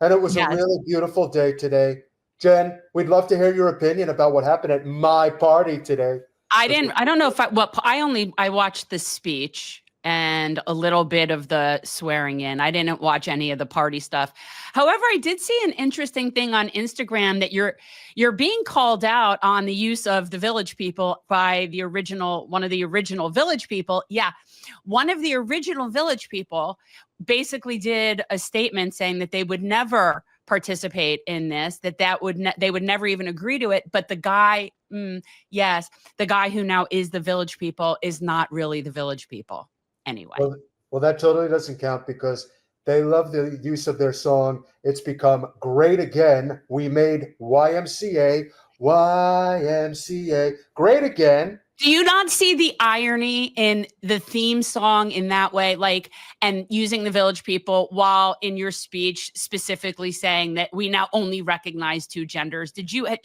And it was a Yes. really beautiful day today. Jen, we'd love to hear your opinion about what happened at my party today. I don't know if I watched the speech and a little bit of the swearing in. I didn't watch any of the party stuff. However, I did see an interesting thing on Instagram that you're being called out on the use of the Village People by one of the original Village People. Yeah. One of the original Village People basically did a statement saying that they would never participate in this, they would never even agree to it. But the guy, yes, the guy who now is the Village People is not really the Village People anyway. Well, that totally doesn't count because they love the use of their song. It's become great again. We made YMCA great again. Do you not see the irony in the theme song in that way, and using the Village People while in your speech specifically saying that we now only recognize two genders?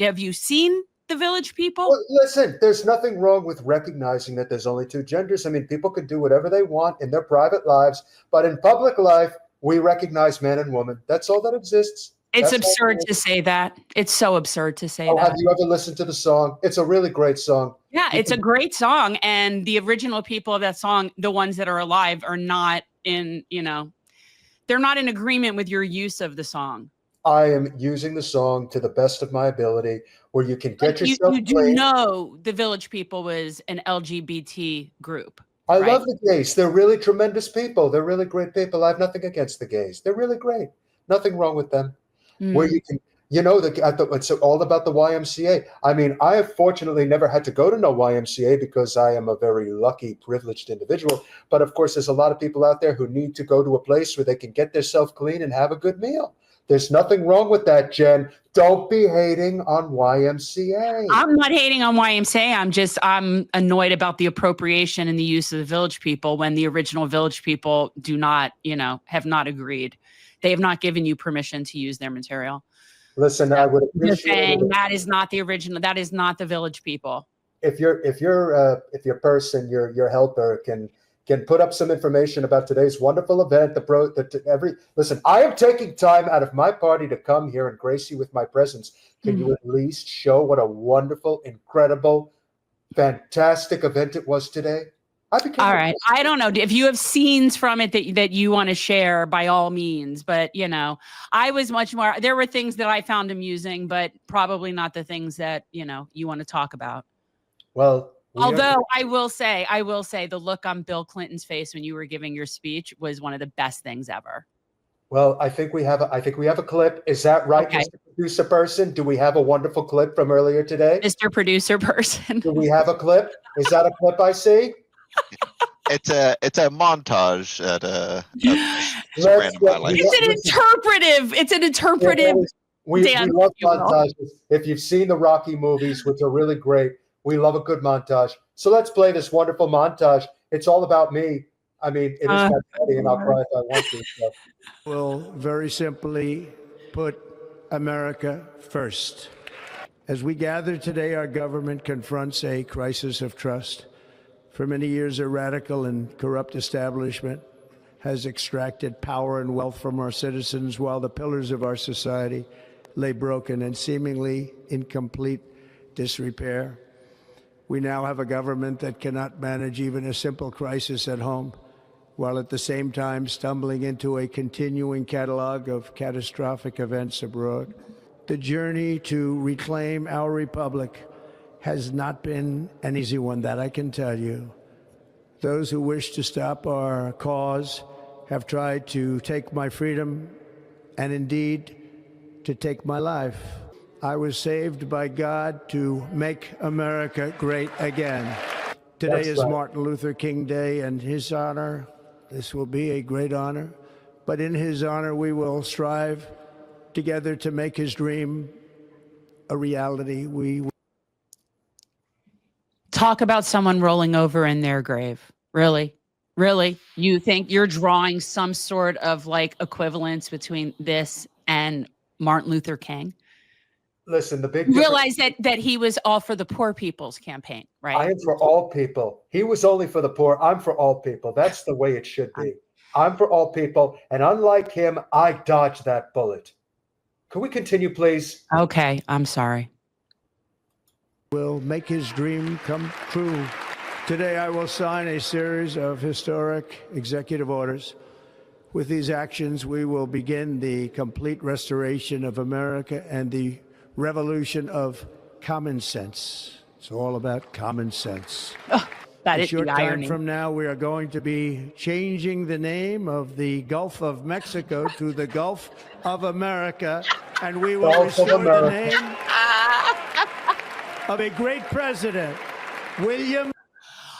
Have you seen the Village People? Well, listen, there's nothing wrong with recognizing that there's only two genders. I mean, people can do whatever they want in their private lives, but in public life, we recognize man and woman. That's all that exists. It's absurd to say that. It's so absurd to say that. Have you ever listened to the song? It's a really great song. Yeah, it's a great song. And the original people of that song, the ones that are alive, are not they're not in agreement with your use of the song. I am using the song to the best of my ability where you can get yourself. You do know the Village People was an LGBT group. I love the gays. They're really tremendous people. They're really great people. I have nothing against the gays. They're really great. Nothing wrong with them. Where you can, it's all about the YMCA. I mean, I have fortunately never had to go to no YMCA because I am a very lucky, privileged individual. But of course, there's a lot of people out there who need to go to a place where they can get themselves clean and have a good meal. There's nothing wrong with that, Jen. Don't be hating on YMCA. I'm not hating on YMCA. I'm annoyed about the appropriation and the use of the Village People when the original Village People do not, have not agreed. They have not given you permission to use their material. Listen, I would appreciate it. That is not the original. That is not the Village People. If your person, your helper can put up some information about today's wonderful event. Listen, I am taking time out of my party to come here and grace you with my presence. Can you at least show what a wonderful, incredible, fantastic event it was today? All right. I don't know if you have scenes from it that you want to share, by all means. But, I was much more, there were things that I found amusing, but probably not the things that, you want to talk about. Well, although I will say the look on Bill Clinton's face when you were giving your speech was one of the best things ever. Well, I think we have a clip. Is that right, okay, Mr. Producer Person? Do we have a wonderful clip from earlier today? Mr. Producer Person. Do we have a clip? Is that a clip I see? It's a montage at It's an interpretive. We love montages. If you've seen the Rocky movies, which are really great, we love a good montage. So let's play this wonderful montage. It's all about me. I mean, it is my party, and I'll cry if I want to. So. We'll very simply put America first. As we gather today, our government confronts a crisis of trust. For many years, a radical and corrupt establishment has extracted power and wealth from our citizens while the pillars of our society lay broken and seemingly in complete disrepair. We now have a government that cannot manage even a simple crisis at home, while at the same time stumbling into a continuing catalog of catastrophic events abroad. The journey to reclaim our republic has not been an easy one, that I can tell you. Those who wish to stop our cause have tried to take my freedom and indeed to take my life. I was saved by God to make America great again. Today is Martin Luther King Day, and his honor, this will be a great honor, but in his honor we will strive together to make his dream a reality. Talk about someone rolling over in their grave. Really? You think you're drawing some sort of equivalence between this and Martin Luther King? Listen, the big realize that he was all for the poor people's campaign, right? I am for all people. He was only for the poor. I'm for all people. That's the way it should be. I'm for all people. And unlike him, I dodged that bullet. Can we continue, please? Okay, I'm sorry. Will make his dream come true. Today, I will sign a series of historic executive orders. With these actions, we will begin the complete restoration of America and the revolution of common sense. It's all about common sense. That A is short the time irony. from now, we are going to be changing the name of the Gulf of Mexico to the Gulf of America, and we will Gulf of restore the America. name of a great president, William.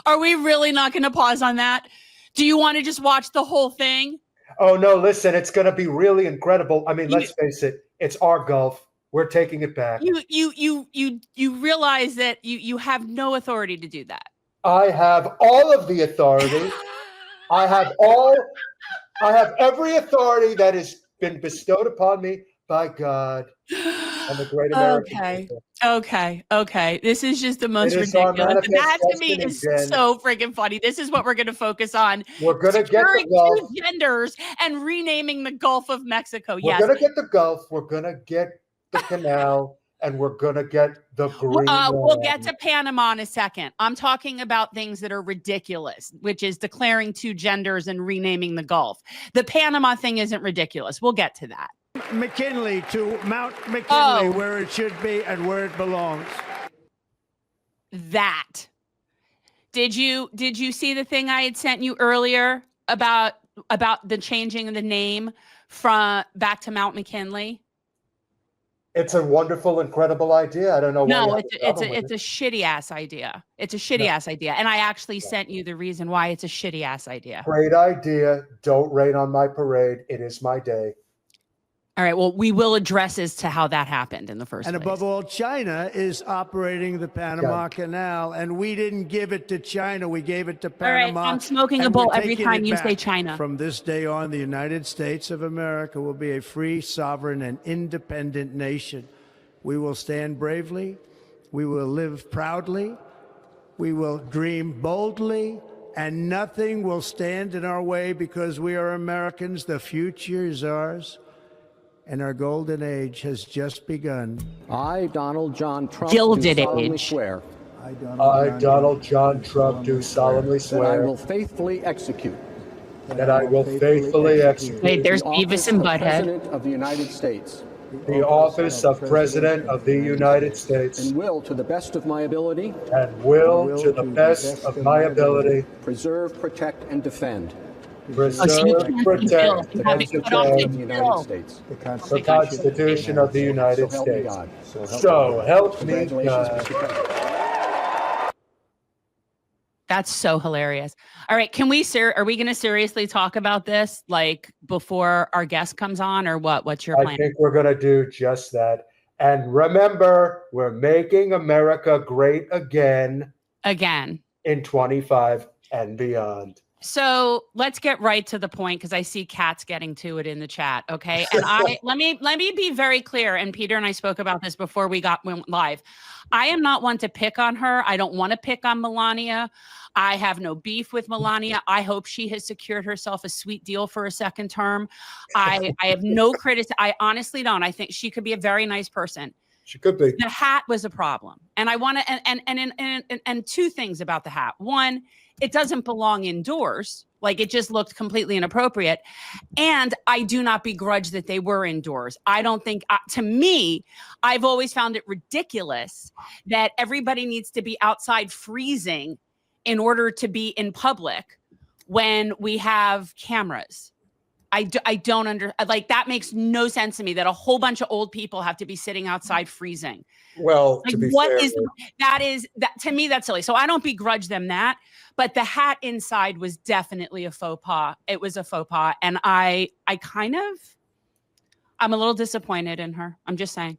Are we really not going to pause on that? Do you want to just watch the whole thing? Oh no, listen, it's going to be really incredible. I mean, let's face it, it's our Gulf. We're taking it back. You realize that you have no authority to do that. I have all of the authority. I have every authority that has been bestowed upon me by God and the great American people. Okay. This is just the most It is our ridiculous. manifest That to me destiny, is Jen. so freaking funny. This is what we're going to focus on. We're going to get Securing the Gulf. two genders and renaming the Gulf of Mexico. We're Yes. going to get the Gulf. We're going to get the canal. And we're going to get the green We'll get to Panama in a second. I'm talking about things that are ridiculous, which is declaring two genders and renaming the Gulf. The Panama thing isn't ridiculous. We'll get to that. McKinley to Mount McKinley, Oh. where it should be and where it belongs. That. Did you see the thing I had sent you earlier about the changing of the name from back to Mount McKinley? It's a wonderful, incredible idea. I don't know why. No, you have a problem with it's a shitty ass idea. It's a shitty ass idea. And I actually sent you the reason why it's a shitty ass idea. Great idea. Don't rain on my parade. It is my day. All right. Well, we will address as to how that happened in the first And place. above all, China is operating the Panama Yeah. Canal, and we didn't give it to China. We gave it to All right, Panama. I'm smoking a and bowl we're every taking time it you back. say China. From this day on, the United States of America will be a free, sovereign, and independent nation. We will stand bravely. We will live proudly. We will dream boldly. And nothing will stand in our way because we are Americans. The future is ours. And our golden age has just begun. I, Donald John Trump, Gilded do solemnly age. swear I, Donald John Trump, do solemnly that I swear will faithfully execute that I will faithfully execute Wait, there's the Beavis office and of Butthead. President of the United States the office of President of the United States and will, to the best of my ability, and will, to the best of my ability, preserve, protect, and defend preserve, so you can't protect, kill. You have and it cut off of the the defend United bill. States. the Constitution of the United So help me States. God. So help me Congratulations, God. Mr. President. That's so hilarious. All right, are we going to seriously talk about this like before our guest comes on or what? What's your I plan? think we're going to do just that. And remember, we're making America great again Again. in 25 and beyond. So let's get right to the point because I see Kat's getting to it in the chat. Okay. And let me be very clear. And Peter and I spoke about this before we went live. I am not one to pick on her. I don't want to pick on Melania. I have no beef with Melania. I hope she has secured herself a sweet deal for a second term. I have no criticism. I honestly don't. I think she could be a very nice person. She could be. The hat was a problem. And I want to, and two things about the hat. One, it doesn't belong indoors. Like it just looked completely inappropriate. And I do not begrudge that they were indoors. I don't think, to me, I've always found it ridiculous that everybody needs to be outside freezing in order to be in public when we have cameras. I don't like that makes no sense to me that a whole bunch of old people have to be sitting outside freezing. Well, Like to be what fair, is that to me that's silly. So I don't begrudge them that, but the hat inside was definitely a faux pas. It was a faux pas and I'm a little disappointed in her. I'm just saying.